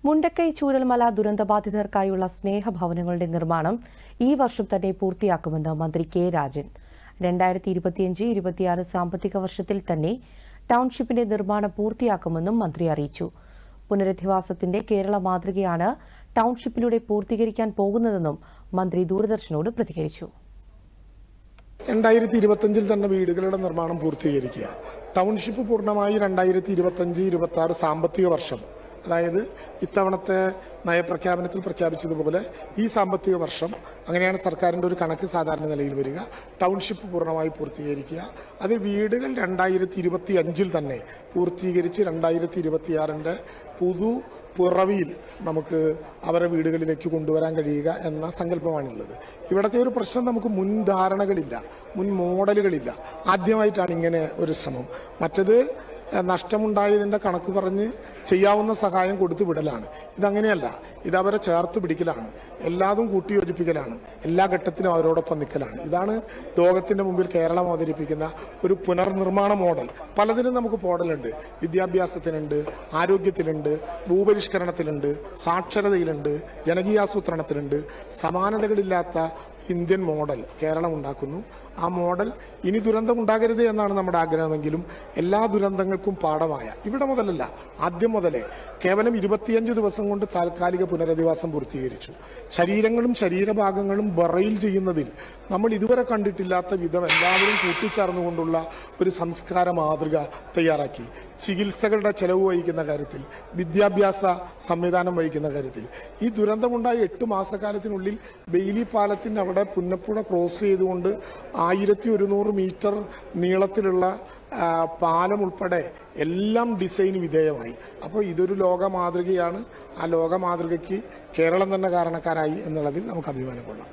മുണ്ടക്കൈ ചൂരൽമല ദുരന്തബാധിതർക്കായുള്ള സ്നേഹഭവനങ്ങളുടെ നിർമ്മാണം ഈ വർഷം തന്നെ പൂർത്തിയാക്കുമെന്ന് മന്ത്രി കെ രാജൻ. 2025-26 സാമ്പത്തിക വർഷത്തിൽ തന്നെ ടൗൺഷിപ്പിന്റെ നിർമ്മാണം പൂർത്തിയാക്കുമെന്നും മന്ത്രി അറിയിച്ചു. പുനരധിവാസത്തിന്റെ കേരള മാതൃകയാണ് ടൗൺഷിപ്പിലൂടെ പൂർത്തീകരിക്കാൻ പോകുന്നതെന്നും മന്ത്രി ദൂരദർശനോട് പ്രതികരിച്ചു. 2025 തന്നെ വീടുകളുടെ നിർമ്മാണം പൂർത്തീകരിക്കുക. ടൗൺഷിപ്പ് പൂർണ്ണമായി 2025-26 സാമ്പത്തിക വർഷം, അതായത് ഇത്തവണത്തെ നയപ്രഖ്യാപനത്തിൽ പ്രഖ്യാപിച്ചതുപോലെ ഈ സാമ്പത്തിക വർഷം, അങ്ങനെയാണ് സർക്കാരിൻ്റെ ഒരു കണക്ക് സാധാരണ നിലയിൽ വരിക. ടൗൺഷിപ്പ് പൂർണ്ണമായി പൂർത്തീകരിക്കുക. അതിൽ വീടുകൾ 2025 തന്നെ പൂർത്തീകരിച്ച് 2026 പുതു പിറവിയിൽ നമുക്ക് അവരെ വീടുകളിലേക്ക് കൊണ്ടുവരാൻ കഴിയുക എന്ന സങ്കല്പമാണുള്ളത്. ഇവിടുത്തെ ഒരു പ്രശ്നം, നമുക്ക് മുൻധാരണകളില്ല, മുൻ മോഡലുകളില്ല. ആദ്യമായിട്ടാണ് ഇങ്ങനെ ഒരു ശ്രമം. മറ്റത് നഷ്ടമുണ്ടായതിൻ്റെ കണക്ക് പറഞ്ഞ് ചെയ്യാവുന്ന സഹായം കൊടുത്തു വിടലാണ്. ഇതങ്ങനെയല്ല, ഇതവരെ ചേർത്ത് പിടിക്കലാണ്, എല്ലാതും കൂട്ടിയോജിപ്പിക്കലാണ്, എല്ലാ ഘട്ടത്തിലും അവരോടൊപ്പം നിൽക്കലാണ്. ഇതാണ് ലോകത്തിൻ്റെ മുമ്പിൽ കേരളം അവതരിപ്പിക്കുന്ന ഒരു പുനർനിർമ്മാണ മോഡൽ. പലതിനും നമുക്ക് മോഡലുണ്ട്. വിദ്യാഭ്യാസത്തിനുണ്ട്, ആരോഗ്യത്തിലുണ്ട്, ഭൂപരിഷ്കരണത്തിലുണ്ട്, സാക്ഷരതയിലുണ്ട്, ജനകീയാസൂത്രണത്തിലുണ്ട്. സമാനതകളില്ലാത്ത ഇന്ത്യൻ മോഡൽ കേരളം ഉണ്ടാക്കുന്നു. ആ മോഡൽ ഇനി ദുരന്തം ഉണ്ടാകരുത് എന്നാണ് നമ്മുടെ ആഗ്രഹമെങ്കിലും എല്ലാ ദുരന്തങ്ങൾക്കും പാഠമായ, ഇവിടെ മുതലല്ല, ആദ്യം മുതലേ കേവലം 25 ദിവസം കൊണ്ട് താൽക്കാലിക പുനരധിവാസം പൂർത്തീകരിച്ചു. ശരീരങ്ങളും ശരീരഭാഗങ്ങളും ബറയിൽ ചെയ്യുന്നതിൽ നമ്മൾ ഇതുവരെ കണ്ടിട്ടില്ലാത്ത വിധം എല്ലാവരും കൂട്ടിച്ചേർന്നുകൊണ്ടുള്ള ഒരു സംസ്കാര മാതൃക തയ്യാറാക്കി. ചികിത്സകളുടെ ചെലവ് വഹിക്കുന്ന കാര്യത്തിൽ, വിദ്യാഭ്യാസ സംവിധാനം വഹിക്കുന്ന കാര്യത്തിൽ, ഈ ദുരന്തമുണ്ടായ 8 മാസക്കാലത്തിനുള്ളിൽ ബെയിലി പാലത്തിൻ്റെ അവിടെ പുന്നപ്പുഴ ക്രോസ് ചെയ്തുകൊണ്ട് 1100 മീറ്റർ നീളത്തിലുള്ള പാലം ഉൾപ്പെടെ എല്ലാം ഡിസൈന് വിധേയമായി. അപ്പോൾ ഇതൊരു ലോക മാതൃകയാണ്. ആ ലോക മാതൃകയ്ക്ക് കേരളം തന്നെ കാരണക്കാരായി എന്നുള്ളതിൽ നമുക്ക് അഭിമാനം കൊള്ളാം.